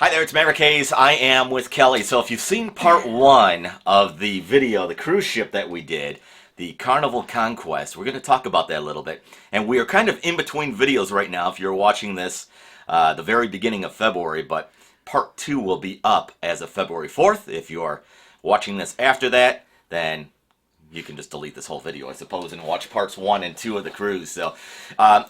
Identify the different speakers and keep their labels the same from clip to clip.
Speaker 1: Hi there, it's Maverick Hayes. I am with Kelly. So if you've seen part one of the video, the cruise ship that we did, the Carnival Conquest, we're going to talk about that a little bit. And we are kind of in between videos right now if you're watching this the very beginning of February, but part two will be up as of February 4th. If you're watching this after that, then you can just delete this whole video, I suppose, and watch parts 1 and 2 of the cruise. So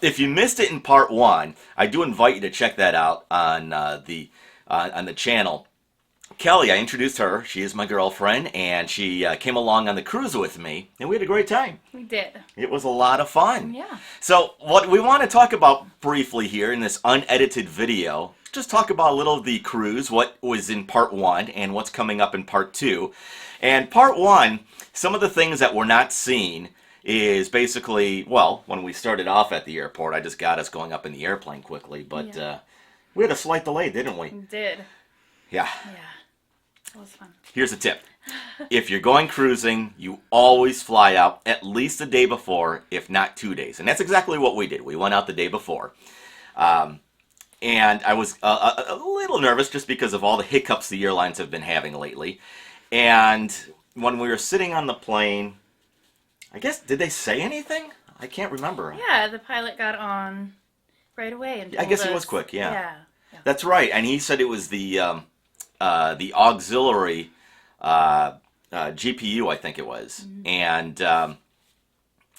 Speaker 1: if you missed it in part 1, I do invite you to check that out on the channel. Kelly, I introduced her. She is my girlfriend, and she came along on the cruise with me, and we had a great time.
Speaker 2: We did.
Speaker 1: It was a lot of fun.
Speaker 2: Yeah.
Speaker 1: So what we want to talk about briefly here in this unedited video, just talk about a little of the cruise, what was in part 1, and what's coming up in part 2. And part 1, some of the things that we're not seeing is basically, well, when we started off at the airport, I just got us going up in the airplane quickly, but we had a slight delay, didn't we?
Speaker 2: We did.
Speaker 1: Yeah.
Speaker 2: Yeah. It was fun.
Speaker 1: Here's a tip. If you're going cruising, you always fly out at least the day before, if not 2 days. And that's exactly what we did. We went out the day before. And I was a little nervous just because of all the hiccups the airlines have been having lately. And when we were sitting on the plane, I guess, did they say anything? I can't remember.
Speaker 2: Yeah, the pilot got on right away and told
Speaker 1: I guess
Speaker 2: us.
Speaker 1: He was quick, yeah.
Speaker 2: Yeah.
Speaker 1: That's right, and he said it was the auxiliary GPU, I think it was. Mm-hmm. And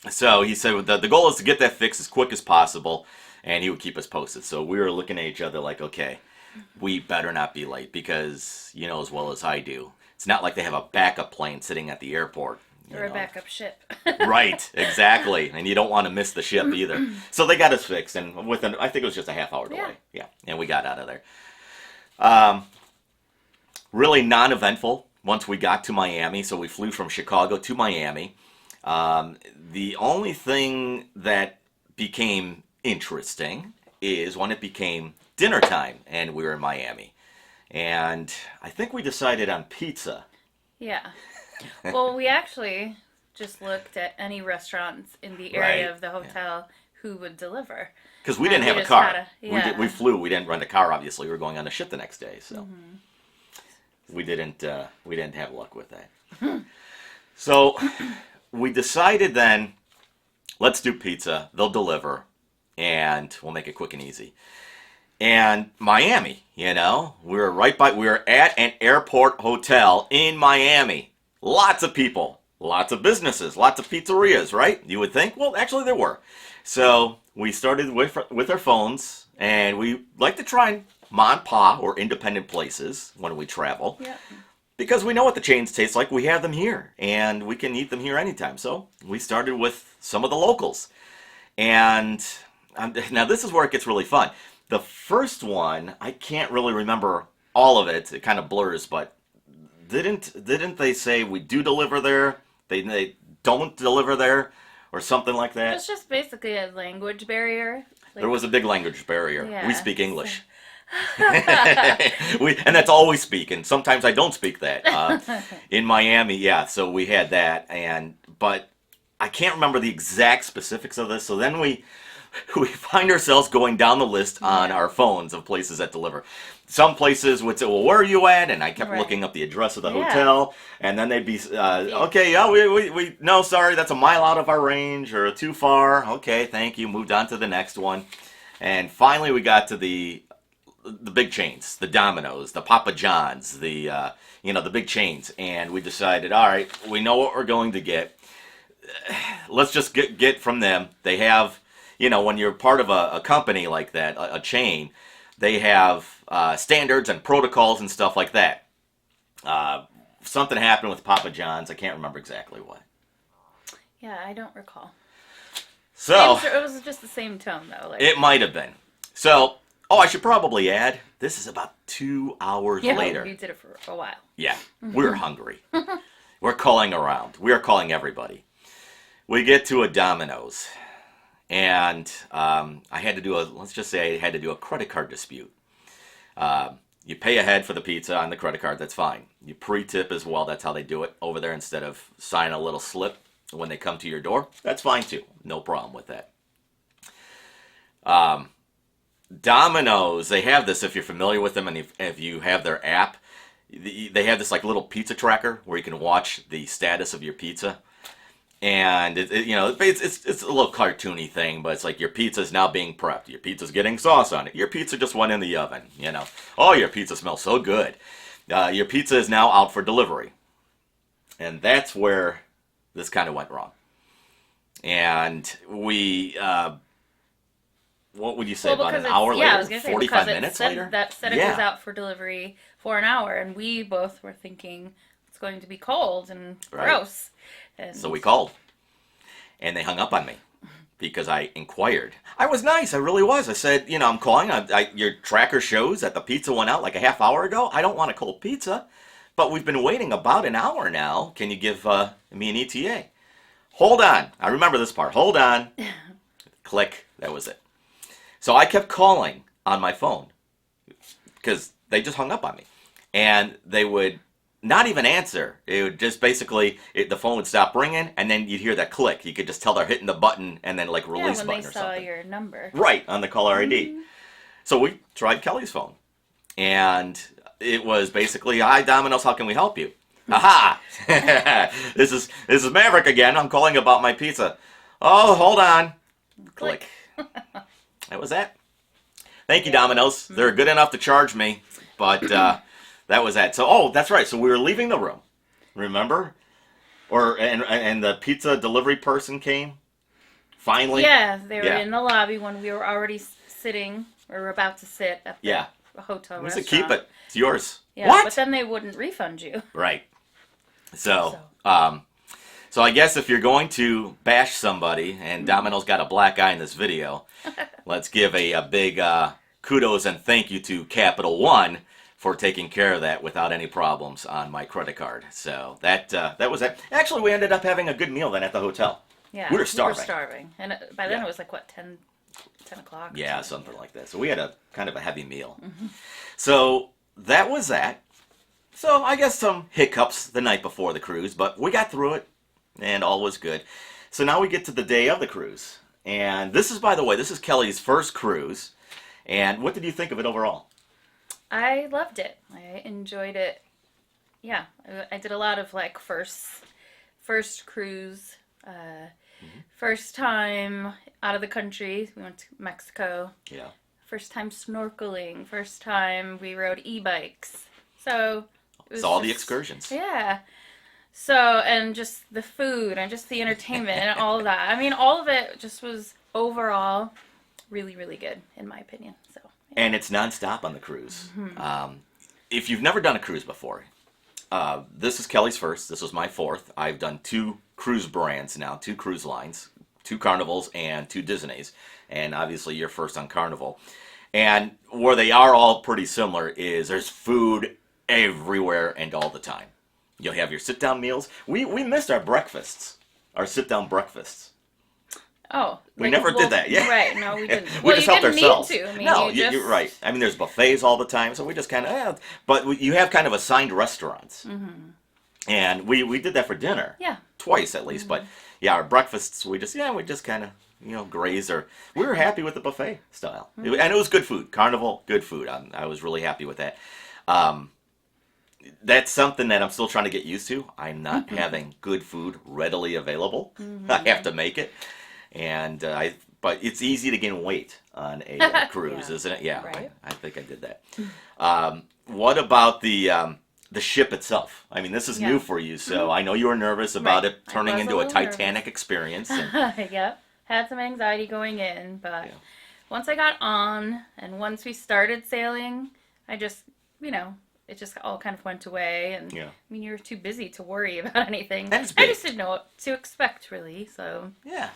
Speaker 1: so he said the goal is to get that fixed as quick as possible, and he would keep us posted. So we were looking at each other like, okay, we better not be late, because you know as well as I do, it's not like they have a backup plane sitting at the airport.
Speaker 2: Or a backup ship.
Speaker 1: Right, exactly. And you don't want to miss the ship either. So they got us fixed, and I think it was just a half-hour delay. Yeah, and we got out of there. Really non-eventful once we got to Miami. So we flew from Chicago to Miami. The only thing that became interesting is when it became dinner time, and we were in Miami. And I think we decided on pizza.
Speaker 2: Yeah. Well, we actually just looked at any restaurants in the area of the hotel who would deliver.
Speaker 1: Because we didn't have a car. We flew. We didn't rent a car, obviously. We were going on the ship the next day. So we didn't have luck with that. So we decided then, let's do pizza. They'll deliver. And we'll make it quick and easy. And Miami, we were at an airport hotel in Miami. Lots of people, lots of businesses, lots of pizzerias, right? You would think. Well, actually there were. So we started with our phones, and we like to try mom and pa or independent places when we travel.
Speaker 2: Yeah. Because
Speaker 1: we know what the chains taste like. We have them here, and we can eat them here anytime. So we started with some of the locals. And now this is where it gets really fun. The first one, I can't really remember all of it. It kind of blurs, but didn't they say we do deliver there? They don't deliver there, or something like that?
Speaker 2: It's just basically a language barrier.
Speaker 1: There was a big language barrier.
Speaker 2: Yeah,
Speaker 1: we speak English. And that's all we speak, and sometimes I don't speak that. In Miami, yeah, so we had that, but I can't remember the exact specifics of this, so then we find ourselves going down the list on our phones of places that deliver. Some places would say, well, where are you at? And I kept looking up the address of the hotel, and then they'd be, okay, yeah, we no, sorry, that's a mile out of our range, or too far. Okay, thank you. Moved on to the next one. And finally we got to the big chains, the Domino's, the Papa John's, the big chains. And we decided, all right, we know what we're going to get. Let's just get from them. They have, when you're part of a company like that, a chain, they have standards and protocols and stuff like that. Something happened with Papa John's. I can't remember exactly what.
Speaker 2: Yeah, I don't recall.
Speaker 1: So
Speaker 2: it was just the same tone, though.
Speaker 1: It might have been. So, I should probably add, this is about 2 hours later.
Speaker 2: Yeah, we did it for a while.
Speaker 1: Yeah, we were hungry. We're calling around. We are calling everybody. We get to a Domino's. And I had to do a credit card dispute. You pay ahead for the pizza on the credit card, that's fine. You pre-tip as well, that's how they do it over there, instead of sign a little slip when they come to your door. That's fine too, no problem with that. Domino's, they have this, if you're familiar with them and if you have their app, they have this like little pizza tracker where you can watch the status of your pizza. And it's a little cartoony thing, but it's like your pizza's now being prepped. Your pizza's getting sauce on it. Your pizza just went in the oven, Oh, your pizza smells so good. Your pizza is now out for delivery. And that's where this kind of went wrong. And we, what would you say, about an hour later?
Speaker 2: Yeah, I was going to say,
Speaker 1: 45 minutes later?
Speaker 2: That said it was out for delivery for an hour, and we both were thinking it's going to be cold and gross. And
Speaker 1: so we called, and they hung up on me because I inquired. I was nice, I really was. I said, I'm calling. Your tracker shows that the pizza went out like a half hour ago. I don't want a cold pizza, but we've been waiting about an hour now. Can you give me an ETA? Hold on. I remember this part. Hold on. Click. That was it. So I kept calling on my phone because they just hung up on me, and they would not even answer. It would just basically, the phone would stop ringing, and then you'd hear that click. You could just tell they're hitting the button and then like release button or something.
Speaker 2: when they saw your number.
Speaker 1: Right, on the caller ID. So we tried Kelly's phone, and it was basically, "Hi, Domino's, how can we help you?" Aha! This is Maverick again. I'm calling about my pizza. Oh, hold on. Click. That was that. Thank you, Domino's. They're good enough to charge me, but that was that. So, that's right. So we were leaving the room, remember? And the pizza delivery person came. Finally.
Speaker 2: Yeah, they were in the lobby when we were already sitting. We were about to sit at the hotel restaurant.
Speaker 1: We said, keep it. It's yours.
Speaker 2: Yeah,
Speaker 1: what?
Speaker 2: But then they wouldn't refund you.
Speaker 1: Right. So I guess if you're going to bash somebody, and Domino's got a black eye in this video, let's give a big kudos and thank you to Capital One for taking care of that without any problems on my credit card. So that was that. Actually, we ended up having a good meal then at the hotel.
Speaker 2: Yeah,
Speaker 1: we were starving.
Speaker 2: And by then it was like, 10 o'clock?
Speaker 1: Yeah, something like that. So we had a kind of a heavy meal. So that was that. So I guess some hiccups the night before the cruise, but we got through it, and all was good. So now we get to the day of the cruise. And this is, by the way, this is Kelly's first cruise. And what did you think of it overall?
Speaker 2: I loved it. I enjoyed it. Yeah, I did a lot of like first cruise, first time out of the country. We went to Mexico.
Speaker 1: Yeah.
Speaker 2: First time snorkeling. First time we rode e-bikes. So it was
Speaker 1: all the excursions.
Speaker 2: Yeah. So, and just the food and just the entertainment and all of that. I mean, all of it just was overall really, really good, in my opinion. So. Yeah.
Speaker 1: And it's nonstop on the cruise. If you've never done a cruise before, this is Kelly's first. This was my fourth. I've done 2 cruise brands now, 2 cruise lines, 2 Carnivals and 2 Disneys. And obviously you're first on Carnival. And where they are all pretty similar is there's food everywhere and all the time. You'll have your sit-down meals. We missed our breakfasts, our sit-down breakfasts.
Speaker 2: Oh.
Speaker 1: We never did that, yeah.
Speaker 2: Right, no, we didn't.
Speaker 1: We just helped ourselves.
Speaker 2: Need to. I mean,
Speaker 1: no, you're right. I mean, there's buffets all the time, so we just kind of, but you have kind of assigned restaurants. And we did that for dinner.
Speaker 2: Yeah.
Speaker 1: Twice at least, but yeah, our breakfasts, we just kind of, graze, or we were happy with the buffet style. And it was good food. Carnival, good food. I was really happy with that. That's something that I'm still trying to get used to. I'm not having good food readily available. I have to make it. And but it's easy to gain weight on a cruise, isn't it? Yeah,
Speaker 2: right.
Speaker 1: I think I did that. What about the ship itself? I mean, this is new for you, so I know you were nervous about it turning into a Titanic experience. And...
Speaker 2: Yep, had some anxiety going in, but once I got on and once we started sailing, I just, it just all kind of went away. And I mean, you're too busy to worry about anything. I just didn't know what to expect, really. So
Speaker 1: yeah.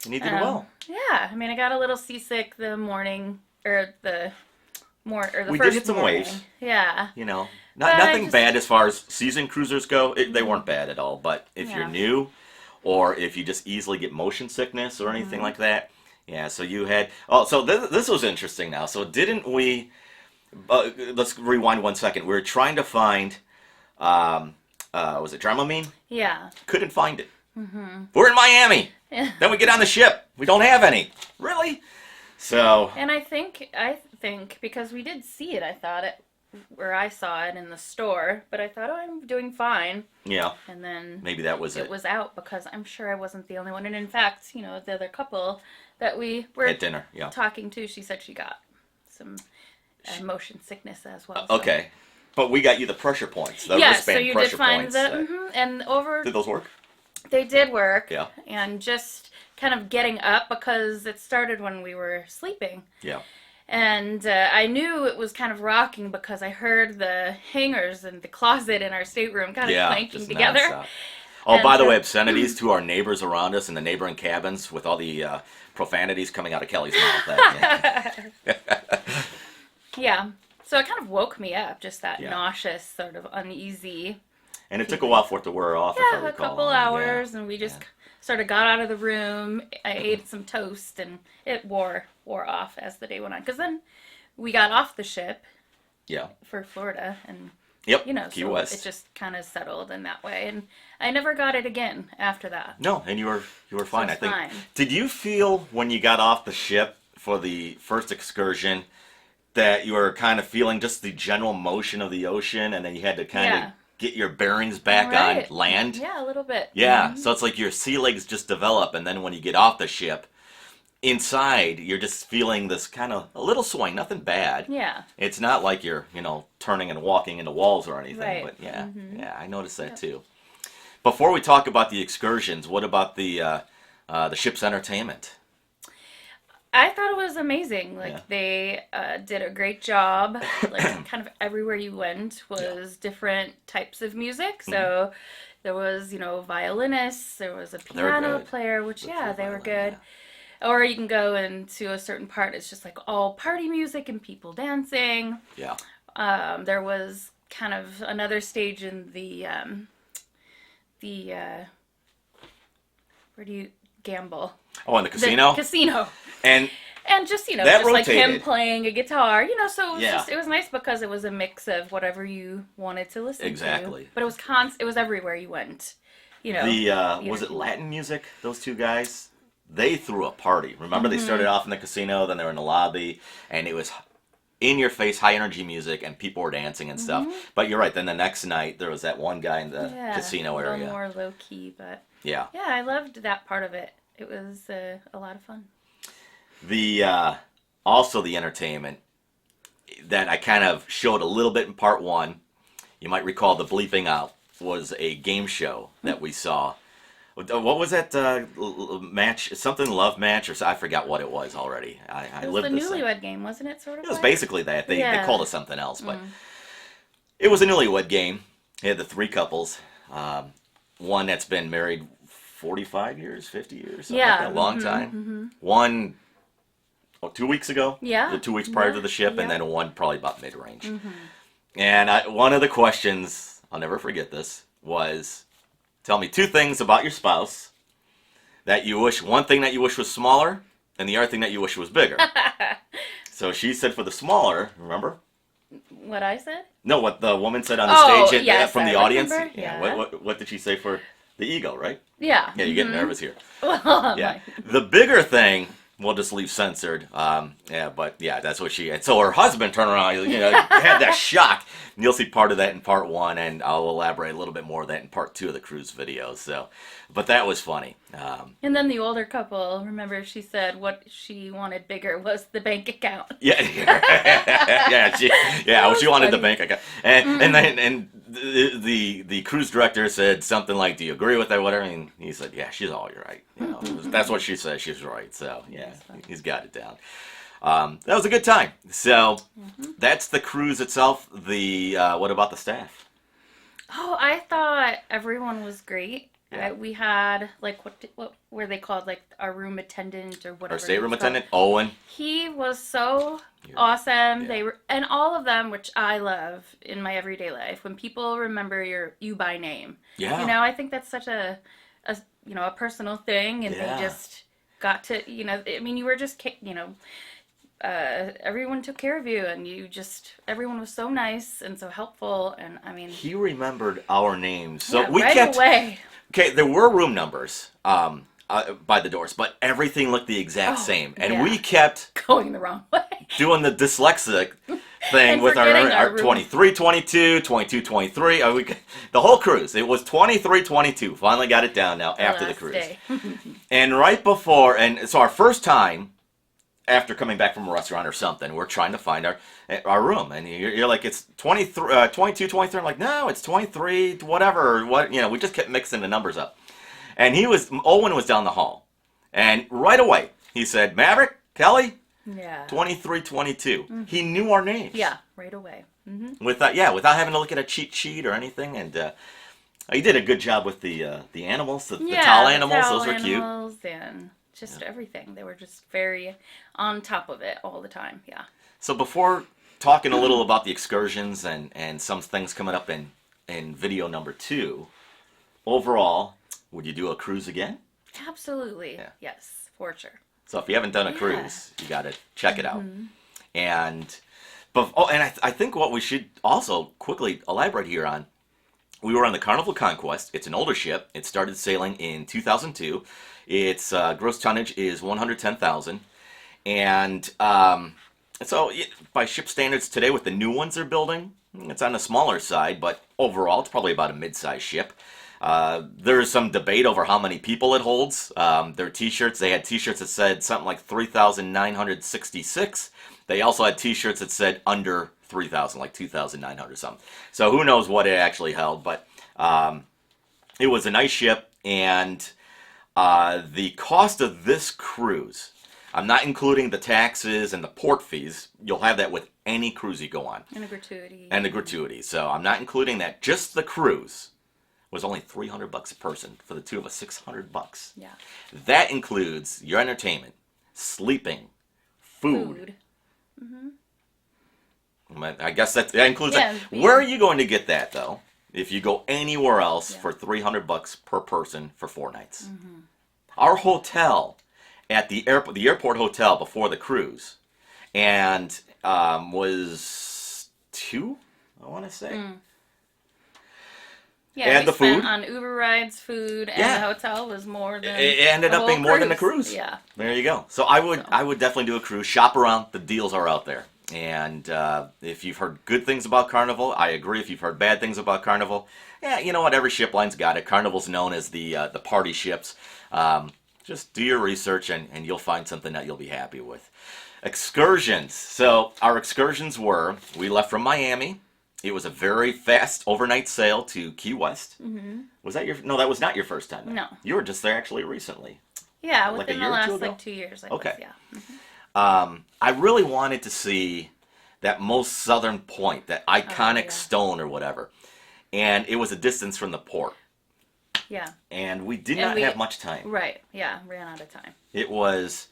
Speaker 1: And you did well.
Speaker 2: Yeah, I mean, I got a little seasick the morning, or the
Speaker 1: we
Speaker 2: first
Speaker 1: did hit some
Speaker 2: morning.
Speaker 1: waves.
Speaker 2: Yeah.
Speaker 1: Nothing bad as far as seasoned cruisers go. They weren't bad at all. But if you're new, or if you just easily get motion sickness or anything like that, so you had... Oh, so this was interesting now. So didn't we... let's rewind 1 second. We were trying to find... was it Dramamine?
Speaker 2: Yeah.
Speaker 1: Couldn't find it. We're in Miami. Then we get on the ship. We don't have any. Really? So.
Speaker 2: And I think because we did see it, I thought it, where I saw it in the store, but I thought, oh, I'm doing fine.
Speaker 1: Yeah.
Speaker 2: And then
Speaker 1: maybe that was it.
Speaker 2: It was out because I'm sure I wasn't the only one. And in fact, the other couple that we were
Speaker 1: at dinner,
Speaker 2: talking to, she said she got some motion sickness as well.
Speaker 1: Okay. But we got you the pressure points. The
Speaker 2: yeah,
Speaker 1: wristband
Speaker 2: so you
Speaker 1: pressure
Speaker 2: did find
Speaker 1: points.
Speaker 2: and over.
Speaker 1: Did those work?
Speaker 2: They did work.
Speaker 1: Yeah.
Speaker 2: And just kind of getting up because it started when we were sleeping.
Speaker 1: Yeah.
Speaker 2: And I knew it was kind of rocking because I heard the hangers in the closet in our stateroom kind of clanking together.
Speaker 1: Nonstop. Oh, and by the way, obscenities to our neighbors around us in the neighboring cabins with all the profanities coming out of Kelly's mouth.
Speaker 2: Yeah. So it kind of woke me up, just that nauseous, sort of uneasy.
Speaker 1: And it took a while for it to wear off.
Speaker 2: Yeah, a couple hours, and we just sort of got out of the room. I ate some toast, and it wore off as the day went on. Because then we got off the ship for Florida, and
Speaker 1: Key
Speaker 2: so
Speaker 1: West.
Speaker 2: it just kind of settled in that way. And I never got it again after that.
Speaker 1: No, and you were fine.
Speaker 2: So
Speaker 1: I think.
Speaker 2: fine.
Speaker 1: Did you feel when you got off the ship for the first excursion that you were kind of feeling just the general motion of the ocean, and then you had to kind of get your bearings back on land?
Speaker 2: Yeah, a little bit.
Speaker 1: Yeah, so it's like your sea legs just develop, and then when you get off the ship, inside, you're just feeling this kind of a little swing, nothing bad.
Speaker 2: Yeah.
Speaker 1: It's not like you're, turning and walking into walls or anything,
Speaker 2: right.
Speaker 1: but yeah, I noticed that too. Before we talk about the excursions, what about the ship's entertainment?
Speaker 2: I thought it was amazing. They did a great job. Kind of everywhere you went was different types of music. So there was, violinists. There was a piano player, which they were good. Yeah. Or you can go into a certain part. It's just like all party music and people dancing.
Speaker 1: Yeah.
Speaker 2: There was kind of another stage in the where do you gamble?
Speaker 1: Oh, in the casino?
Speaker 2: The casino.
Speaker 1: And
Speaker 2: just,
Speaker 1: that
Speaker 2: just
Speaker 1: rotated.
Speaker 2: like him playing a guitar, so it was
Speaker 1: Yeah.
Speaker 2: it was nice because it was a mix of whatever you wanted to listen to.
Speaker 1: Exactly.
Speaker 2: But it was it was everywhere you went.
Speaker 1: Was it Latin music, those two guys? They threw a party. Remember, they started off in the casino, then they were in the lobby, and it was in-your-face, high-energy music, and people were dancing and stuff. But you're right, then the next night, there was that one guy in the casino area.
Speaker 2: A little more low-key, but...
Speaker 1: Yeah.
Speaker 2: Yeah, I loved that part of it. It was a lot of fun.
Speaker 1: Also the entertainment that I kind of showed a little bit in part one, you might recall the bleeping out, was a game show that we saw. What was that match? Something love match, or I forgot what it was already.
Speaker 2: It was the newlywed game, wasn't it? Sort of.
Speaker 1: It was basically that. They called it something else, but it was a newlywed game. It had the three couples. One that's been married 45 years, 50 years, something like that, a long time. One 2 weeks ago.
Speaker 2: Yeah.
Speaker 1: The 2 weeks prior to the ship, and then one probably about mid-range. And one of the questions, I'll never forget this, was, tell me two things about your spouse that you wish, one thing that you wish was smaller, and the other thing that you wish was bigger. So she said for the smaller, remember?
Speaker 2: What I said?
Speaker 1: No, what the woman said on the stage from the audience.
Speaker 2: Remember.
Speaker 1: Yeah. What did she say for the ego, right?
Speaker 2: Yeah.
Speaker 1: Yeah, you get nervous here.
Speaker 2: Well,
Speaker 1: yeah. The bigger thing, we'll just leave censored. That's what she had. So her husband turned around, had that shock. And you'll see part of that in part one, and I'll elaborate a little bit more of that in part two of the cruise video. So, but that was funny.
Speaker 2: And then the older couple, remember she said what she wanted bigger was the bank account.
Speaker 1: Yeah, she wanted the bank account, and then the cruise director said something like, "Do you agree with that?" Whatever, and he said, "Yeah, she's all right." That's what she said. She's right. So yeah, he's got it down. That was a good time. So that's the cruise itself. What about the staff?
Speaker 2: Oh, I thought everyone was great.
Speaker 1: Yeah.
Speaker 2: We had what were they called? Like our room attendant or whatever.
Speaker 1: Our stateroom attendant, Owen.
Speaker 2: He was so awesome.
Speaker 1: Yeah.
Speaker 2: They were, and all of them, which I love in my everyday life. When people remember you by name.
Speaker 1: Yeah.
Speaker 2: I think that's such a personal thing, and they just got to, you were just, everyone took care of you, and everyone was so nice and so helpful, and
Speaker 1: he remembered our names, so we
Speaker 2: right
Speaker 1: kept
Speaker 2: away.
Speaker 1: Okay, there were room numbers. by the doors, but everything looked the exact same. And
Speaker 2: yeah.
Speaker 1: we kept
Speaker 2: going the wrong way.
Speaker 1: doing the dyslexic thing with our 23, 22, 22, 23. The whole cruise. It was 23, 22. Finally got it down now after the cruise. And right before, and so our first time after coming back from a restaurant or something, we're trying to find our room. And you're like, it's 23, 22, 23. I'm like, no, it's 23, whatever. What, you know, we just kept mixing the numbers up. And Owen was down the hall. And right away, he said, Maverick, Kelly,
Speaker 2: yeah,
Speaker 1: 23, 22. Mm-hmm. He knew our names.
Speaker 2: Yeah, right away. Mm-hmm.
Speaker 1: Without having to look at a cheat sheet or anything. And he did a good job with the animals, the tall animals. Those were cute.
Speaker 2: And just everything. They were just very on top of it all the time. Yeah.
Speaker 1: So before talking a little about the excursions and some things coming up in video number 2, overall, would you do a cruise again?
Speaker 2: Absolutely.
Speaker 1: Yeah.
Speaker 2: Yes, for sure.
Speaker 1: So if you haven't done a cruise, you got to check it out. And I think what we should also quickly elaborate here on, we were on the Carnival Conquest. It's an older ship. It started sailing in 2002. Its gross tonnage is 110,000. And so by ship standards today, with the new ones they're building, it's on the smaller side, but overall it's probably about a mid-sized ship. There's some debate over how many people it holds. Their t-shirts, they had t-shirts that said something like 3,966. They also had t-shirts that said under 3,000, like 2,900 something. So who knows what it actually held, but it was a nice ship. And the cost of this cruise, I'm not including the taxes and the port fees. You'll have that with any cruise you go on.
Speaker 2: And a gratuity.
Speaker 1: And the gratuity. So I'm not including that. Just the cruise was only $300 a person. For the two of us, $600.
Speaker 2: Yeah.
Speaker 1: That includes your entertainment, sleeping, food. Mm-hmm. I guess that includes that. Yeah. Where are you going to get that, though, if you go anywhere else for $300 per person for 4 nights? Mm-hmm. Our hotel at the airport hotel before the cruise, and was 2, I want to say. Mm.
Speaker 2: Yeah, and the food on Uber rides, food, and the hotel was more than
Speaker 1: it ended up being more than the cruise.
Speaker 2: Yeah,
Speaker 1: there you go. So I would definitely do a cruise. Shop around; the deals are out there. And if you've heard good things about Carnival, I agree. If you've heard bad things about Carnival, yeah, you know what? Every ship line's got it. Carnival's known as the party ships. Just do your research, and you'll find something that you'll be happy with. Excursions. So our excursions were: we left from Miami. It was a very fast overnight sail to Key West. Mm-hmm. Was that no, that was not your first time there.
Speaker 2: No.
Speaker 1: You were just there actually recently.
Speaker 2: Yeah, within the last 2 years.
Speaker 1: Okay.
Speaker 2: Yeah. Mm-hmm.
Speaker 1: I really wanted to see that most southern point, that iconic stone or whatever. And it was a distance from the port.
Speaker 2: Yeah.
Speaker 1: And we did not have much time.
Speaker 2: Right. Yeah, ran out of time.
Speaker 1: It was,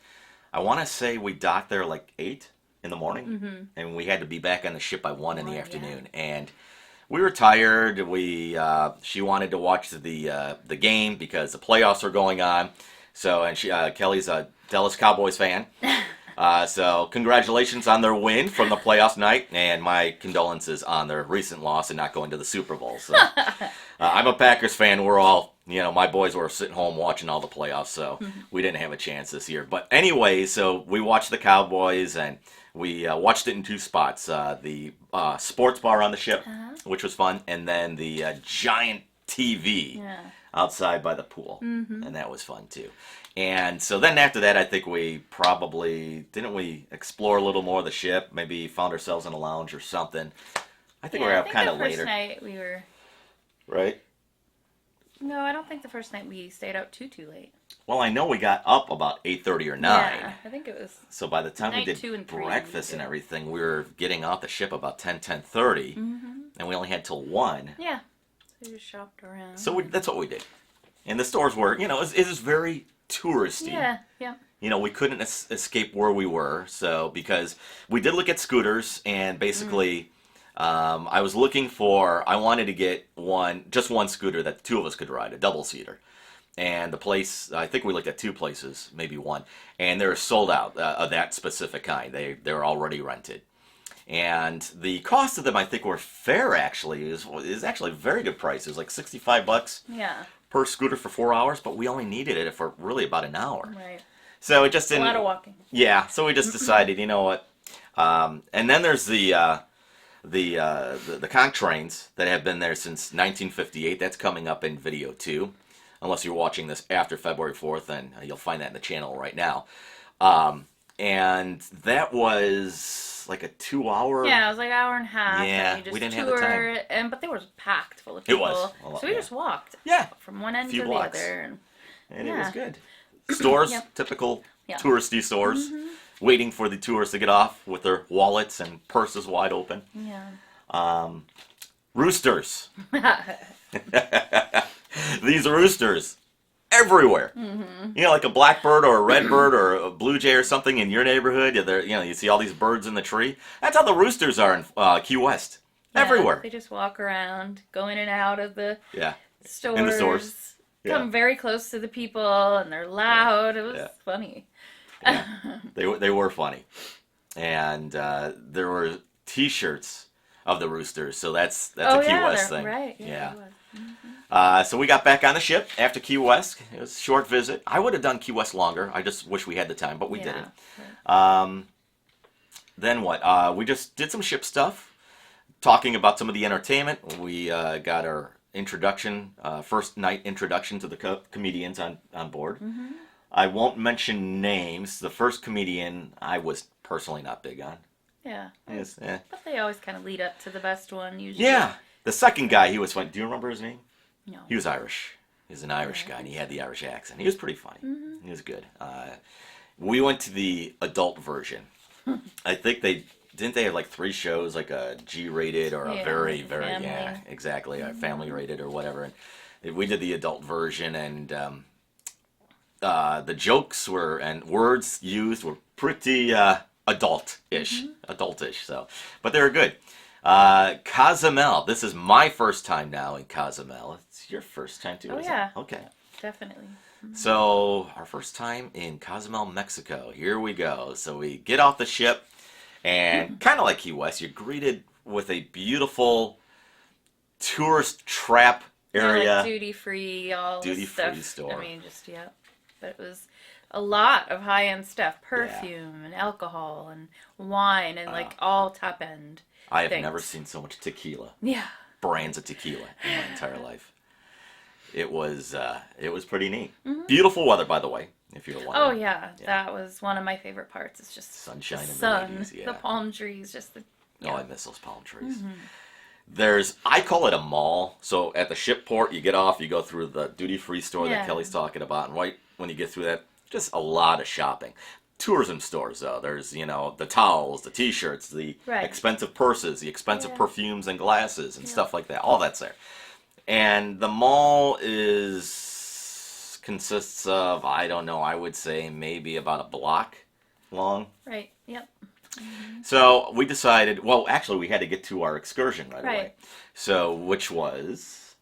Speaker 1: I want to say we docked there like 8 in the morning, and we had to be back on the ship by 1 in the afternoon. And we were tired. She wanted to watch the game because the playoffs were going on. So, and Kelly's a Dallas Cowboys fan. So congratulations on their win from the playoffs night, and my condolences on their recent loss and not going to the Super Bowl. So I'm a Packers fan. We're all, my boys were sitting home watching all the playoffs, so we didn't have a chance this year. But anyway, so we watched the Cowboys, and we watched it in 2 spots. The sports bar on the ship, which was fun, and then the giant TV outside by the pool, and that was fun too. And so then after that, I think we didn't we explore a little more of the ship, maybe found ourselves in a lounge or something. I think we were out kind of later.
Speaker 2: The first night we were...
Speaker 1: Right?
Speaker 2: No, I don't think the first night we stayed out too late.
Speaker 1: Well, I know we got up about 8:30 or 9.
Speaker 2: Yeah, I think it was...
Speaker 1: So by the time we did breakfast and everything, we were getting off the ship about 10:30, and we only had till 1.
Speaker 2: Yeah, so we just shopped around.
Speaker 1: So that's what we did. And the stores were, it was very touristy.
Speaker 2: Yeah.
Speaker 1: We couldn't escape where we were, so because we did look at scooters, and basically I wanted to get just one scooter that the 2 of us could ride, a double-seater. And the place, I think we looked at 2 places, maybe 1, and they were sold out of that specific kind. They're already rented. And the cost of them, I think, were fair, actually. Is actually very good prices, like $65
Speaker 2: yeah.
Speaker 1: per scooter for 4 hours, but we only needed it for really about an hour.
Speaker 2: Right.
Speaker 1: So it just didn't.
Speaker 2: A lot of walking.
Speaker 1: Yeah. So we just decided, you know what? And then there's the conch trains that have been there since 1958. That's coming up in video too, unless you're watching this after February 4th, and you'll find that in the channel right now. And that was like a 2 hour.
Speaker 2: Yeah, it was like an hour and a half.
Speaker 1: Yeah,
Speaker 2: and
Speaker 1: we didn't have the time.
Speaker 2: But they were packed full of people.
Speaker 1: It was.
Speaker 2: So we just walked.
Speaker 1: Yeah.
Speaker 2: From one end
Speaker 1: few
Speaker 2: to
Speaker 1: blocks.
Speaker 2: the other.
Speaker 1: And it was good. Stores,
Speaker 2: Yep.
Speaker 1: typical
Speaker 2: Yeah.
Speaker 1: touristy stores, waiting for the tourists to get off with their wallets and purses wide open.
Speaker 2: Yeah.
Speaker 1: Roosters. These roosters everywhere. You know, like a blackbird or a redbird or a blue jay or something in your neighborhood. You see all these birds in the tree. That's how the roosters are in Key West.
Speaker 2: Yeah,
Speaker 1: Everywhere.
Speaker 2: They just walk around, go in and out of the stores.
Speaker 1: In the stores. Yeah.
Speaker 2: Come very close to the people, and they're loud. It was funny.
Speaker 1: Yeah. They were funny. And there were T-shirts of the roosters, so that's a Key West thing.
Speaker 2: Right.
Speaker 1: So we got back on the ship after Key West. It was a short visit. I would have done Key West longer. I just wish we had the time, but we didn't. Right. Then what? We just did some ship stuff, talking about some of the entertainment. We got our introduction, first night introduction to the comedians on board. I won't mention names. The first comedian I was personally not big on.
Speaker 2: Yeah.
Speaker 1: Yes,
Speaker 2: But they always kind of lead up to the best one, usually.
Speaker 1: Yeah. The second guy, he was funny. Do you remember his name?
Speaker 2: No.
Speaker 1: He was Irish. He was an Irish guy, and he had the Irish accent. He was pretty funny. He was good. We went to the adult version. I think they have like 3 shows, like a G-rated or a very, very,
Speaker 2: family.
Speaker 1: exactly, a family-rated or whatever. And we did the adult version, and the jokes and words used were pretty adult-ish. So, but they were good. Cozumel. This is my first time now in Cozumel. It's your first time too, isn't it? Okay.
Speaker 2: Definitely.
Speaker 1: So, our first time in Cozumel, Mexico. Here we go. So we get off the ship, and kind of like Key West, you're greeted with a beautiful tourist trap area.
Speaker 2: Like duty-free, all
Speaker 1: duty-free
Speaker 2: stuff.
Speaker 1: store.
Speaker 2: I mean, but it was a lot of high-end stuff. Perfume and alcohol and wine and like all top-end
Speaker 1: I have
Speaker 2: things.
Speaker 1: never seen so much tequila.
Speaker 2: Yeah.
Speaker 1: Brands of tequila in my entire life. It was pretty neat. Beautiful weather, by the way, if you're wondering.
Speaker 2: Oh yeah, that was one of my favorite parts. It's just
Speaker 1: sunshine
Speaker 2: the
Speaker 1: and
Speaker 2: sun,
Speaker 1: the ladies,
Speaker 2: the palm trees, just the.
Speaker 1: Oh, I miss those palm trees. I call it a mall. So at the ship port, you get off, you go through the duty-free store that Kelly's talking about, and right when you get through that, just a lot of shopping. Tourism stores, though. There's, the towels, the T-shirts, the expensive purses, the expensive perfumes and glasses and stuff like that. All that's there. And the mall consists of, I don't know, I would say maybe about a block long.
Speaker 2: Right, yep.
Speaker 1: So we decided, well, actually we had to get to our excursion right away. So, which was?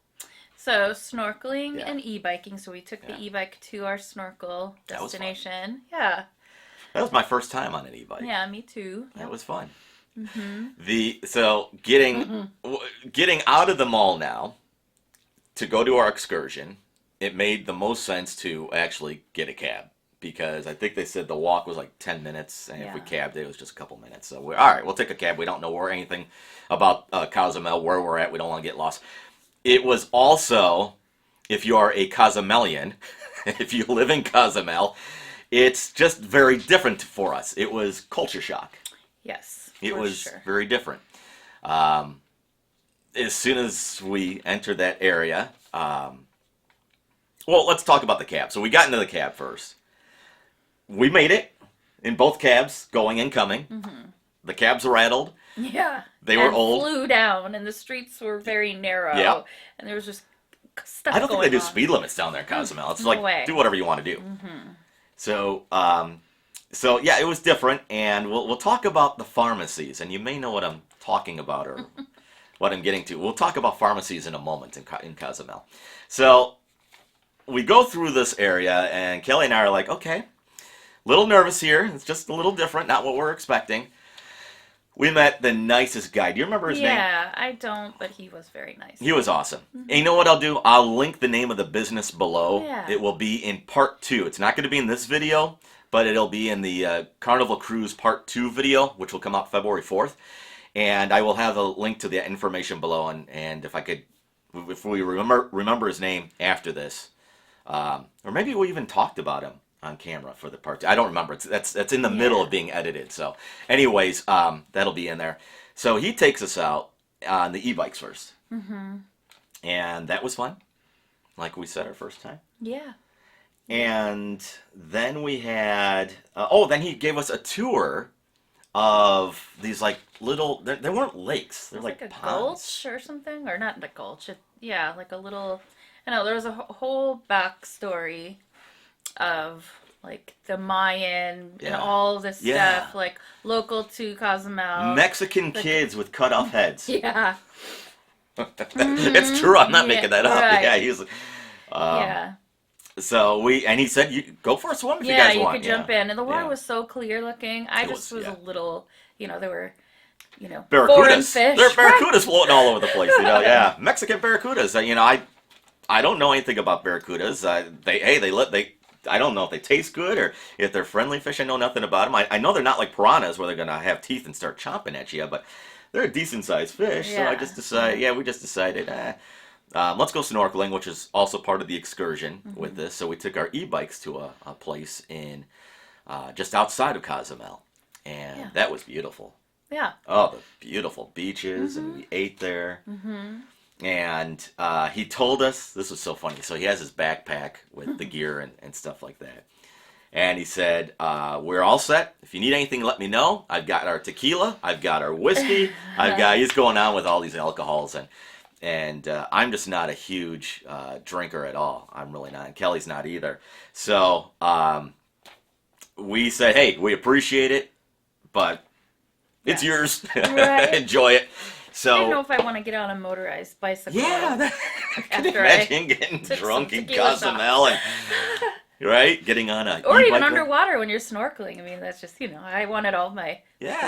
Speaker 2: So, snorkeling and e-biking. So we took the e-bike to our snorkel destination.
Speaker 1: That was my first time on an e-bike.
Speaker 2: Yeah, me too.
Speaker 1: That was fun. So getting out of the mall now to go to our excursion, it made the most sense to actually get a cab, because I think they said the walk was like 10 minutes, and if we cabbed it was just a couple minutes. So we're all right, we'll take a cab. We don't know anything about Cozumel, where we're at. We don't want to get lost. It was also, if you are a Cozumelian, if you live in Cozumel, it's just very different for us. It was culture shock.
Speaker 2: Yes,
Speaker 1: it was very different. As soon as we entered that area, well, let's talk about the cab. So we got into the cab first. We made it in both cabs, going and coming. The cabs rattled.
Speaker 2: Yeah.
Speaker 1: They were old.
Speaker 2: Flew down, and the streets were very narrow.
Speaker 1: Yeah.
Speaker 2: And there was just stuff
Speaker 1: I don't think they do
Speaker 2: on.
Speaker 1: speed limits down there in Cozumel. It's
Speaker 2: No
Speaker 1: like,
Speaker 2: way.
Speaker 1: do whatever you want to do. So, yeah, it was different, and we'll talk about the pharmacies, and you may know what I'm talking about or what I'm getting to. We'll talk about pharmacies in a moment in Cozumel. So, we go through this area, and Kelly and I are like, okay, little nervous here. It's just a little different, not what we're expecting. We met the nicest guy. Do you remember his name?
Speaker 2: Yeah, I don't, but he was very nice.
Speaker 1: He was awesome. And you know what I'll do? I'll link the name of the business below.
Speaker 2: Yeah.
Speaker 1: It will be in part 2. It's not going to be in this video, but it'll be in the Carnival Cruise part 2 video, which will come out February 4th. And I will have a link to the information below. And if we remember his name after this, or maybe we even talked about him on camera for the part 2. I don't remember. That's in the middle of being edited. So anyways, that'll be in there. So he takes us out on the e-bikes first. Mm-hmm. And that was fun. Like we said, our first time.
Speaker 2: Yeah.
Speaker 1: And then we had, then he gave us a tour of these like little, they weren't lakes. They're like
Speaker 2: a
Speaker 1: ponds.
Speaker 2: gulch or something. Or not the gulch. Like a little, I know, there was a whole backstory of like the Mayan and all this stuff, like local to Cozumel.
Speaker 1: Mexican kids with cut off heads.
Speaker 2: Yeah.
Speaker 1: It's true. I'm not making that up.
Speaker 2: Right.
Speaker 1: Yeah, he's. So he said, "You go for a swim if you guys want."
Speaker 2: Yeah, you could jump in, and the water was so clear looking. I was a little, there were, foreign
Speaker 1: barracudas.
Speaker 2: fish.
Speaker 1: There are barracudas floating all over the place. Yeah, Mexican barracudas. I don't know anything about barracudas. I don't know if they taste good or if they're friendly fish. I know nothing about them. I know they're not like piranhas where they're going to have teeth and start chomping at you, but they're a decent sized fish. So I just decided, we just decided, let's go snorkeling, which is also part of the excursion with this. So we took our e-bikes to a place in just outside of Cozumel, and that was beautiful.
Speaker 2: Yeah.
Speaker 1: Oh, the beautiful beaches, and we ate there. Mm-hmm. And he told us, this was so funny, so he has his backpack with the gear and stuff like that. And he said, we're all set. If you need anything, let me know. I've got our tequila. I've got our whiskey. He's going on with all these alcohols. And I'm just not a huge drinker at all. I'm really not. And Kelly's not either. So we said, hey, we appreciate it, but it's yours.
Speaker 2: Right.
Speaker 1: Enjoy it. So,
Speaker 2: I don't know if I want to get on a motorized bicycle.
Speaker 1: Yeah, I can imagine getting drunk in Cozumel and getting on a
Speaker 2: or even
Speaker 1: e-bike
Speaker 2: underwater when you're snorkeling. I mean, that's just I wanted all my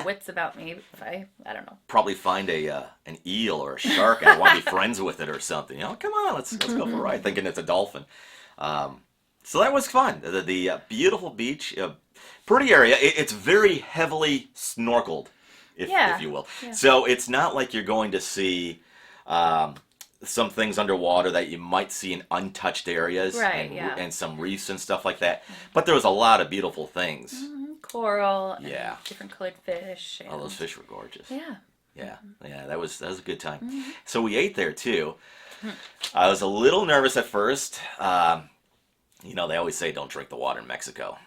Speaker 2: wits about me. If I don't know.
Speaker 1: Probably find an eel or a shark and I want to be friends with it or something. Come on, let's go for a ride. Thinking it's a dolphin. So that was fun. The beautiful beach, pretty area. It's very heavily snorkeled. If you will. Yeah. So it's not like you're going to see some things underwater that you might see in untouched areas and some reefs and stuff like that. But there was a lot of beautiful things.
Speaker 2: Mm-hmm. Coral and different colored fish. And...
Speaker 1: all those fish were gorgeous.
Speaker 2: Yeah.
Speaker 1: Yeah, that was a good time. Mm-hmm. So we ate there too. I was a little nervous at first. They always say don't drink the water in Mexico.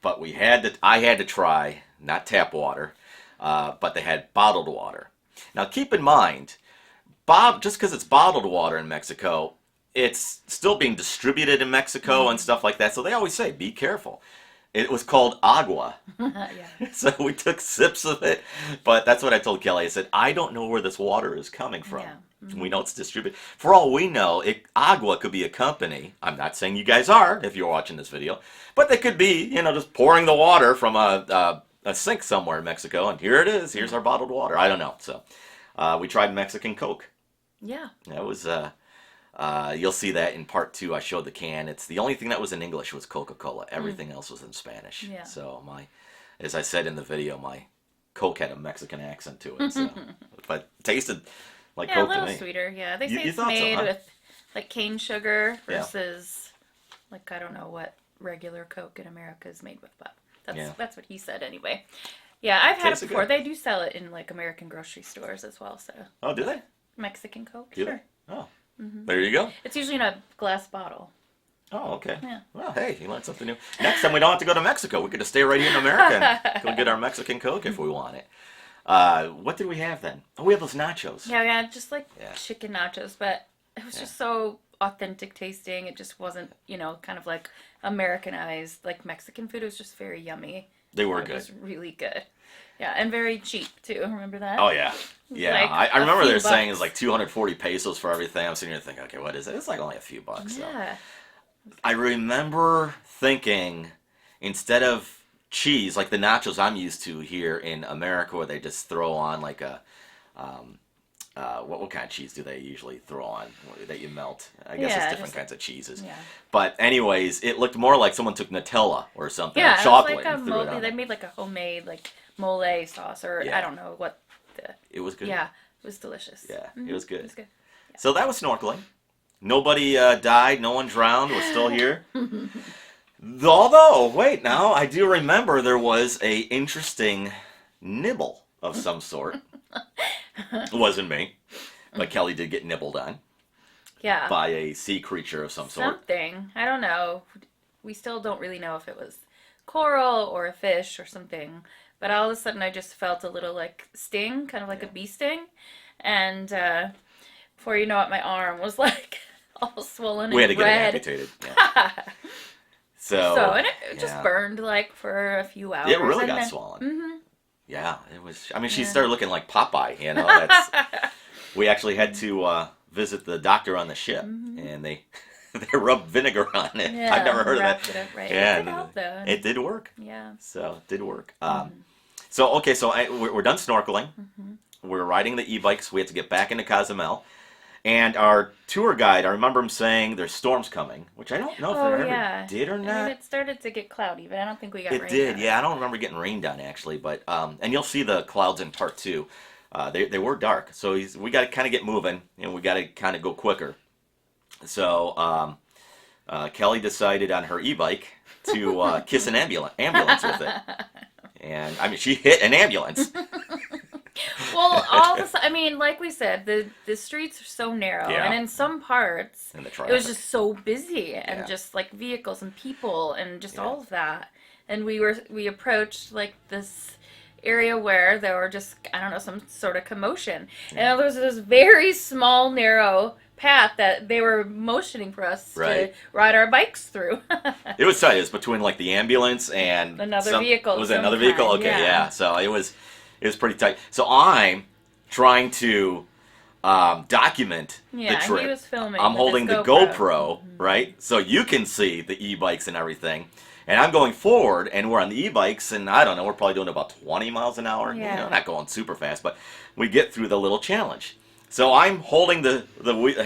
Speaker 1: But I had to try, not tap water. But they had bottled water. Now, keep in mind, just because it's bottled water in Mexico, it's still being distributed in Mexico and stuff like that. So they always say, be careful. It was called agua. So we took sips of it. But that's what I told Kelly. I said, I don't know where this water is coming from. Yeah. Mm-hmm. We know it's distributed. For all we know, agua could be a company. I'm not saying you guys are, if you're watching this video. But they could be, just pouring the water from a sink somewhere in Mexico, and here it is. Here's our bottled water. I don't know. So we tried Mexican Coke. Yeah. That was, you'll see that in part 2. I showed the can. It's the only thing that was in English was Coca-Cola. Everything else was in Spanish. Yeah. So as I said in the video, my Coke had a Mexican accent to it. So. But it tasted like Coke to me. Yeah, a little sweeter. Yeah, they say it's made with like cane sugar versus like I don't know what regular Coke in America is made with, but that's what he said anyway. Yeah, I've had it before. Good. They do sell it in like American grocery stores as well. So. Oh, do they?
Speaker 2: Mexican Coke.
Speaker 1: Do
Speaker 2: sure.
Speaker 1: They? Oh. Mm-hmm. There you go.
Speaker 2: It's usually in a glass bottle.
Speaker 1: Oh, okay. Yeah. Well, hey, you learned something new. Next time we don't have to go to Mexico. We could just stay right here in America and go get our Mexican Coke if we want it. What did we have then? Oh, we have those nachos.
Speaker 2: Yeah, just like chicken nachos, but it was just so authentic tasting. It just wasn't, kind of like Americanized, like Mexican food. It was just very yummy.
Speaker 1: They were good.
Speaker 2: It was really good. Yeah, and very cheap too. Remember that?
Speaker 1: Oh yeah, yeah. Like I remember they were saying it's like 240 pesos for everything. I'm sitting here thinking, okay, what is it? It's like only a few bucks. Yeah. So. I remember thinking instead of cheese, like the nachos I'm used to here in America, where they just throw on like a, what kind of cheese do they usually throw on that you melt? I guess it's different kinds of cheeses.
Speaker 2: Yeah.
Speaker 1: But anyways, it looked more like someone took Nutella or something,
Speaker 2: Yeah,
Speaker 1: or chocolate,
Speaker 2: it was like
Speaker 1: and threw it on.
Speaker 2: they made like a homemade like mole sauce, or I don't know what.
Speaker 1: It was good.
Speaker 2: Yeah, it was delicious.
Speaker 1: Yeah, it was good.
Speaker 2: It was good. Yeah.
Speaker 1: So that was snorkeling. Nobody died. No one drowned. We're still here. Although, wait, now I do remember there was a interesting nibble of some sort. It wasn't me, but Kelly did get nibbled on.
Speaker 2: Yeah.
Speaker 1: By a sea creature of some sort.
Speaker 2: Something. I don't know. We still don't really know if it was coral or a fish or something. But all of a sudden I just felt a little like sting, kind of like a bee sting. And before you know it, my arm was like all swollen and red.
Speaker 1: We had to get it amputated. Yeah.
Speaker 2: And it just burned like for a few hours.
Speaker 1: It really got swollen. Mm-hmm. Yeah, it was. I mean, she started looking like Popeye. You know, we actually had to visit the doctor on the ship, and they rubbed vinegar on it.
Speaker 2: Yeah,
Speaker 1: I've never heard of that.
Speaker 2: It up, right.
Speaker 1: Yeah,
Speaker 2: it did help, though.
Speaker 1: It did work.
Speaker 2: Yeah.
Speaker 1: So it did work. So we're done snorkeling. We're riding the e-bikes. We have to get back into Cozumel. And our tour guide, I remember him saying there's storms coming, which I don't know if there ever did or not.
Speaker 2: And it started to get cloudy, but I don't think we got rained on.
Speaker 1: It did, yeah. I don't remember getting rained on, actually. But and you'll see the clouds in part 2. They were dark. So we got to kind of get moving, and we got to kind of go quicker. So Kelly decided on her e-bike to kiss an ambulance with it. And, I mean, she hit an ambulance.
Speaker 2: Well, like we said, the streets are so narrow, and in some parts, it was just so busy, and just like vehicles and people, and just all of that. And we approached like this area where there were just, I don't know, some sort of commotion, and there was this very small, narrow path that they were motioning for us to ride our bikes through.
Speaker 1: It was tight. It was between like the ambulance and
Speaker 2: another vehicle.
Speaker 1: Was it another vehicle? Okay, yeah. So it was pretty tight. So I'm trying to document the trip.
Speaker 2: He was filming.
Speaker 1: I'm holding the GoPro, right? So you can see the e-bikes and everything. And I'm going forward, and we're on the e-bikes, and I don't know, we're probably doing about 20 miles an hour.
Speaker 2: Yeah.
Speaker 1: You know, not going super fast, but we get through the little challenge. So I'm holding the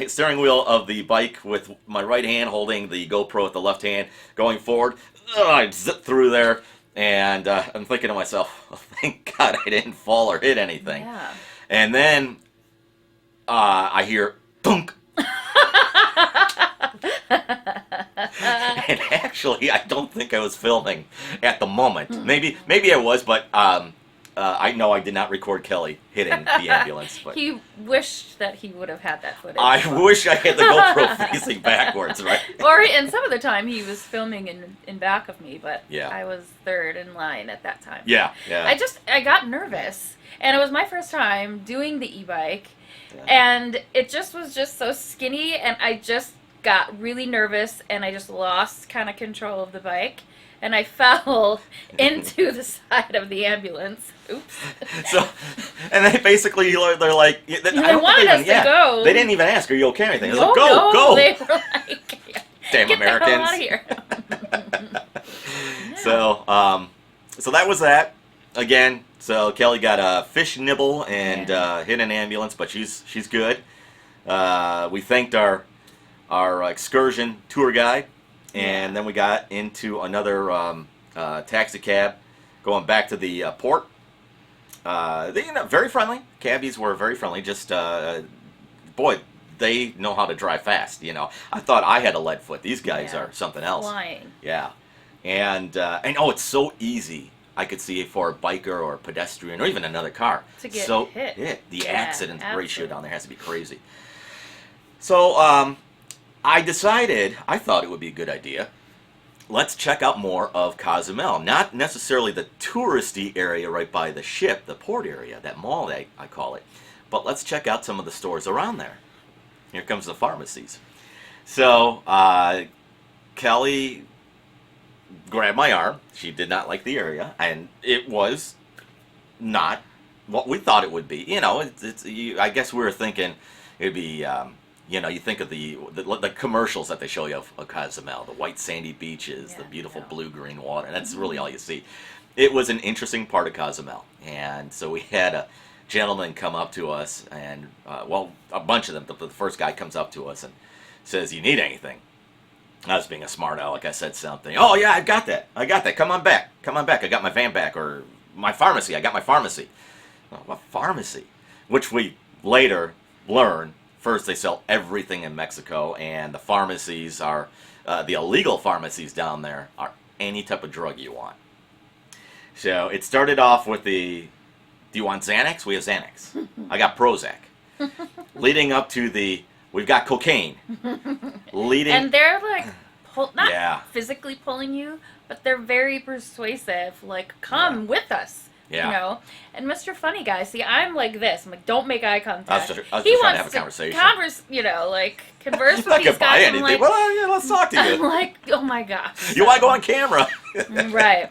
Speaker 1: steering wheel of the bike with my right hand, holding the GoPro with the left hand, going forward. I zip through there, and I'm thinking to myself, oh, thank God I didn't fall or hit anything.
Speaker 2: Yeah.
Speaker 1: And then I hear thunk. And actually, I don't think I was filming at the moment. Maybe I was, but I know I did not record Kelly hitting the ambulance. But
Speaker 2: he wished that he would have had that footage.
Speaker 1: I wish I had the GoPro facing backwards, right?
Speaker 2: And some of the time he was filming in back of me, but I was third in line at that time.
Speaker 1: Yeah.
Speaker 2: I got nervous, and it was my first time doing the e-bike, and it was just so skinny, and I just got really nervous, and I just lost kind of control of the bike, and I fell into the side of the ambulance. Oops.
Speaker 1: So, and they basically, they're like,
Speaker 2: they wanted us to go.
Speaker 1: They didn't even ask, are you okay or anything? They
Speaker 2: were
Speaker 1: like, go.
Speaker 2: They were like,
Speaker 1: damn
Speaker 2: get
Speaker 1: Americans.
Speaker 2: Get the hell out of here.
Speaker 1: So that was that. Again, so Kelly got a fish nibble and hit an ambulance, but she's good. We thanked our excursion tour guide, and then we got into another taxi cab going back to the port. They very friendly. Cabbies were very friendly. Just boy, they know how to drive fast. I thought I had a lead foot. These guys are something else.
Speaker 2: Flying.
Speaker 1: Yeah, and it's so easy. I could see for a biker or a pedestrian or even another car
Speaker 2: to get hit.
Speaker 1: The accident ratio down there has to be crazy. So I thought it would be a good idea. Let's check out more of Cozumel. Not necessarily the touristy area right by the ship, the port area, that mall I call it. But let's check out some of the stores around there. Here comes the pharmacies. So Kelly grabbed my arm. She did not like the area, and it was not what we thought it would be. I guess we were thinking it'd be... you think of the commercials that they show you of Cozumel, the white sandy beaches, the beautiful blue-green water, and that's really all you see. it was an interesting part of Cozumel. And so we had a gentleman come up to us, and, well, a bunch of them. The first guy comes up to us and says, "You need anything?" I was being a smart aleck. I said something. "Oh, yeah, I got that. Come on back. I got my van back." Or, "My pharmacy. I got my pharmacy." Oh, what pharmacy? Which we later learn, first they sell everything in Mexico, and the pharmacies are, the illegal pharmacies down there are any type of drug you want. So it started off with the, "Do you want Xanax? We have Xanax. I got Prozac." Leading up to the, "We've got cocaine."
Speaker 2: And they're like, not
Speaker 1: Yeah.
Speaker 2: physically pulling you, but they're very persuasive. Like, come with us.
Speaker 1: Yeah.
Speaker 2: You know, and Mr. Funny Guy, see, I'm like this. I'm like, don't make eye contact.
Speaker 1: I was just trying to have a conversation.
Speaker 2: Converse with
Speaker 1: I
Speaker 2: these
Speaker 1: could buy
Speaker 2: guys.
Speaker 1: anything.
Speaker 2: I'm like,
Speaker 1: Well, yeah, let's talk to
Speaker 2: I'm
Speaker 1: you.
Speaker 2: like, oh my gosh.
Speaker 1: You want to go on camera?
Speaker 2: Right.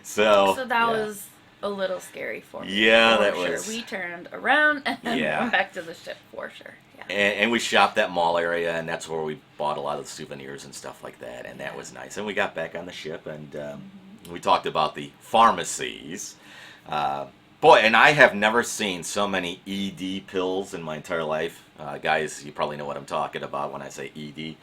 Speaker 1: So
Speaker 2: that was a little scary for me.
Speaker 1: Yeah,
Speaker 2: for
Speaker 1: that
Speaker 2: sure.
Speaker 1: was.
Speaker 2: We turned around and
Speaker 1: Yeah.
Speaker 2: went back to the ship for sure. Yeah.
Speaker 1: And we shopped that mall area, and that's where we bought a lot of the souvenirs and stuff like that, and that was nice. And we got back on the ship, and we talked about the pharmacies. Boy, and I have never seen so many ED pills in my entire life. Guys, you probably know what I'm talking about when I say ED.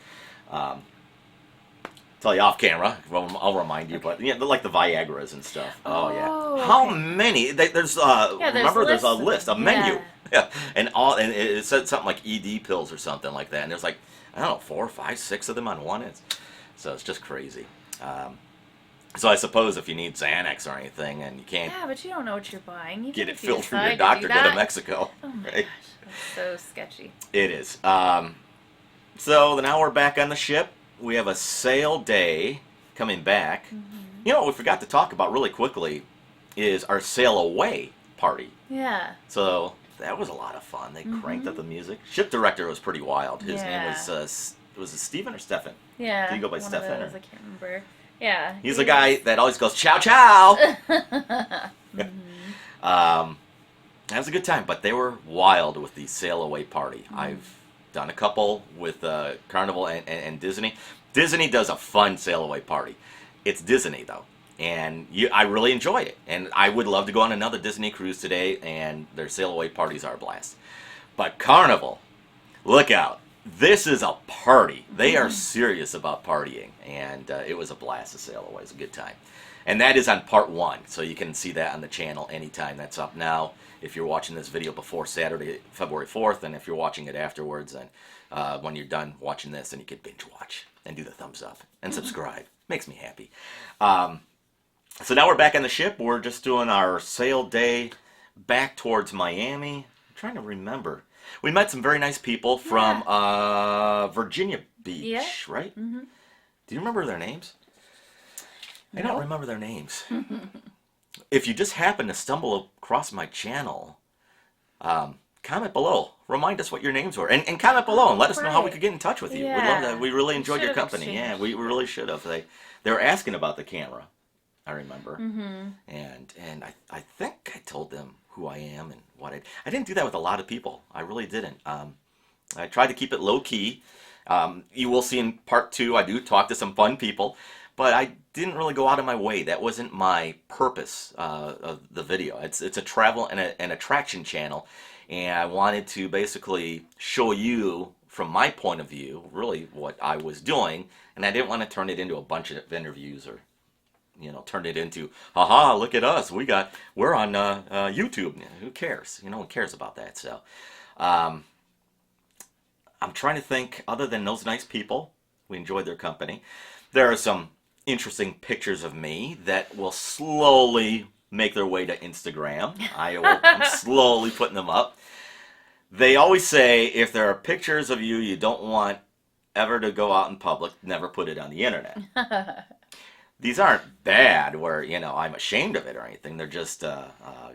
Speaker 1: Tell you off camera. Well, I'll remind you, but they're like the Viagras and stuff. Oh yeah.
Speaker 2: Oh,
Speaker 1: How
Speaker 2: okay.
Speaker 1: many? There's remember there's a list, a menu. Yeah. And it said something like ED pills or something like that. And there's like, I don't know, 4, 5, 6 of them on one. So it's just crazy. So I suppose if you need Xanax or anything and you can't
Speaker 2: Yeah, but you don't know what you're buying. Even
Speaker 1: get it
Speaker 2: if you
Speaker 1: filled from
Speaker 2: decide
Speaker 1: your doctor,
Speaker 2: do
Speaker 1: go to
Speaker 2: that.
Speaker 1: Mexico.
Speaker 2: Oh my
Speaker 1: Right?
Speaker 2: gosh, that's so sketchy.
Speaker 1: It is. So now we're back on the ship. We have a sail day coming back. You know what we forgot to talk about really quickly is our sail away party.
Speaker 2: Yeah.
Speaker 1: So that was a lot of fun. They cranked up the music. Ship director was pretty wild. His name was it Stephen or Stefan?
Speaker 2: Yeah.
Speaker 1: Did he go by
Speaker 2: one
Speaker 1: Stefan?
Speaker 2: of those, I can't remember. Yeah.
Speaker 1: He's the guy that always goes, "Chow, chow." That was a good time, but they were wild with the sail away party. I've done a couple with Carnival and Disney. Disney does a fun sail away party. It's Disney though, and I really enjoy it. And I would love to go on another Disney cruise today, and their sail away parties are a blast. But Carnival, look out. This is a party. They are serious about partying, and it was a blast to sail away. It was a good time. And that is on part 1, so you can see that on the channel anytime. That's up now if you're watching this video before Saturday, February 4th, and if you're watching it afterwards, and when you're done watching this, then you can binge watch and do the thumbs up and subscribe. Makes me happy. So now we're back on the ship. We're just doing our sail day back towards Miami. I'm trying to remember. We met some very nice people from Virginia Beach, right? Mm-hmm. Do you remember their names? I don't remember their names. If you just happen to stumble across my channel, comment below. Remind us what your names were. And comment below and let us know how we could get in touch with you.
Speaker 2: Yeah.
Speaker 1: We'd love that. We really enjoyed your
Speaker 2: Should have
Speaker 1: company. Yeah,
Speaker 2: exchanged.
Speaker 1: we really should have. They were asking about the camera, I remember. And I think I told them who I am and what I didn't do that with a lot of people. I really didn't. I tried to keep it low key. You will see in part 2, I do talk to some fun people, but I didn't really go out of my way. That wasn't my purpose of the video. It's a travel and an attraction channel, and I wanted to basically show you from my point of view really what I was doing, and I didn't want to turn it into a bunch of interviews or turn it into, haha, look at us, we're on YouTube. Who cares? No one cares about that. So I'm trying to think, other than those nice people, we enjoyed their company. There are some interesting pictures of me that will slowly make their way to Instagram. I'm slowly putting them up. They always say if there are pictures of you you don't want ever to go out in public, never put it on the internet. These aren't bad where, I'm ashamed of it or anything. They're just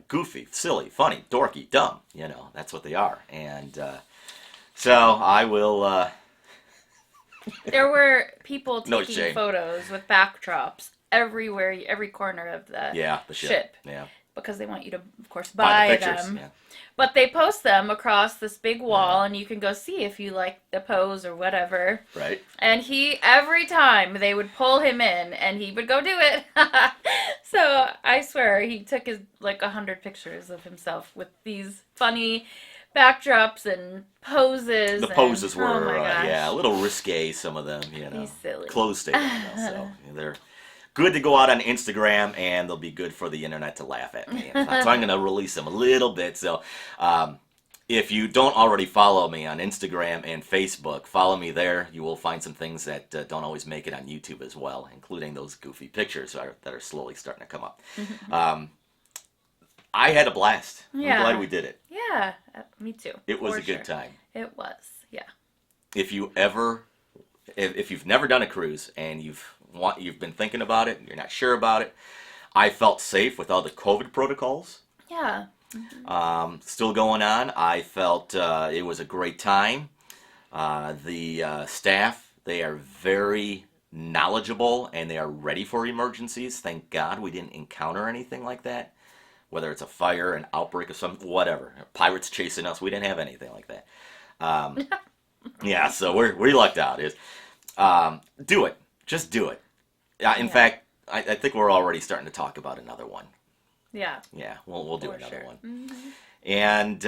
Speaker 1: goofy, silly, funny, dorky, dumb. That's what they are. And so I will...
Speaker 2: There were people
Speaker 1: No
Speaker 2: taking
Speaker 1: shame.
Speaker 2: photos with backdrops everywhere, every corner of the
Speaker 1: the ship. Yeah.
Speaker 2: because they want you to, of course,
Speaker 1: Buy
Speaker 2: buy
Speaker 1: the pictures,
Speaker 2: them.
Speaker 1: yeah.
Speaker 2: But they post them across this big wall, and you can go see if you like the pose or whatever.
Speaker 1: Right.
Speaker 2: And every time they would pull him in, and he would go do it. So I swear he took 100 pictures of himself with these funny backdrops and poses.
Speaker 1: The poses were,
Speaker 2: oh my gosh.
Speaker 1: a little risque, some of them,
Speaker 2: He's silly.
Speaker 1: Clothes stayed on them, so they're good to go out on Instagram, and they'll be good for the internet to laugh at me. So I'm going to release them a little bit. So if you don't already follow me on Instagram and Facebook, follow me there. You will find some things that don't always make it on YouTube as well, including those goofy pictures that are slowly starting to come up. I had a blast.
Speaker 2: Yeah.
Speaker 1: I'm glad we did it.
Speaker 2: Yeah, me too.
Speaker 1: It was a good time.
Speaker 2: It was, yeah.
Speaker 1: If you've never done a cruise and you've been thinking about it and you're not sure about it, I felt safe with all the COVID protocols.
Speaker 2: Yeah.
Speaker 1: Still going on. I felt it was a great time. The staff, they are very knowledgeable and they are ready for emergencies. Thank God we didn't encounter anything like that. Whether it's a fire, an outbreak of whatever. Pirates chasing us. We didn't have anything like that. Yeah, so we lucked out. Do it. Just do it. In fact, I think we're already starting to talk about another one.
Speaker 2: Yeah.
Speaker 1: Yeah, we'll do another one.
Speaker 2: Mm-hmm.
Speaker 1: And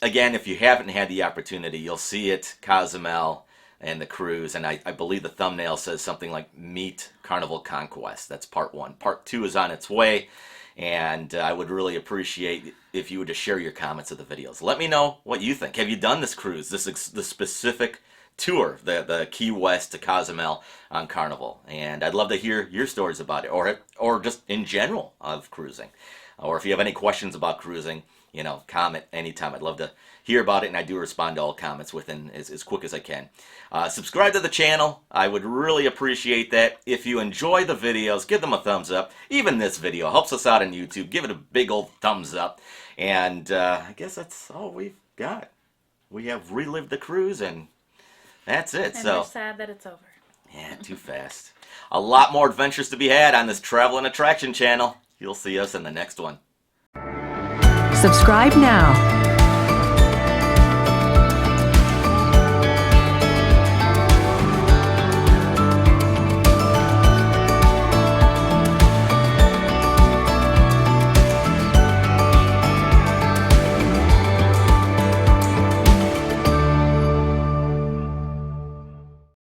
Speaker 1: again, if you haven't had the opportunity, you'll see it, Cozumel and the cruise. And I believe the thumbnail says something like Meet Carnival Conquest. That's part 1. Part 2 is on its way. And I would really appreciate if you would just share your comments of the videos. Let me know what you think. Have you done this cruise, the specific tour, the Key West to Cozumel on Carnival? And I'd love to hear your stories about it, or just in general of cruising. Or if you have any questions about cruising, comment anytime. I'd love to hear about it, and I do respond to all comments within as quick as I can. Subscribe to the channel. I would really appreciate that. If you enjoy the videos, give them a thumbs up. Even this video helps us out on YouTube. Give it a big old thumbs up. And I guess that's all we've got. We have relived the cruise, and that's it.
Speaker 2: And
Speaker 1: so
Speaker 2: we're sad that it's over.
Speaker 1: Yeah, too fast. A lot more adventures to be had on this Travel and Attraction channel. You'll see us in the next one.
Speaker 3: Subscribe now.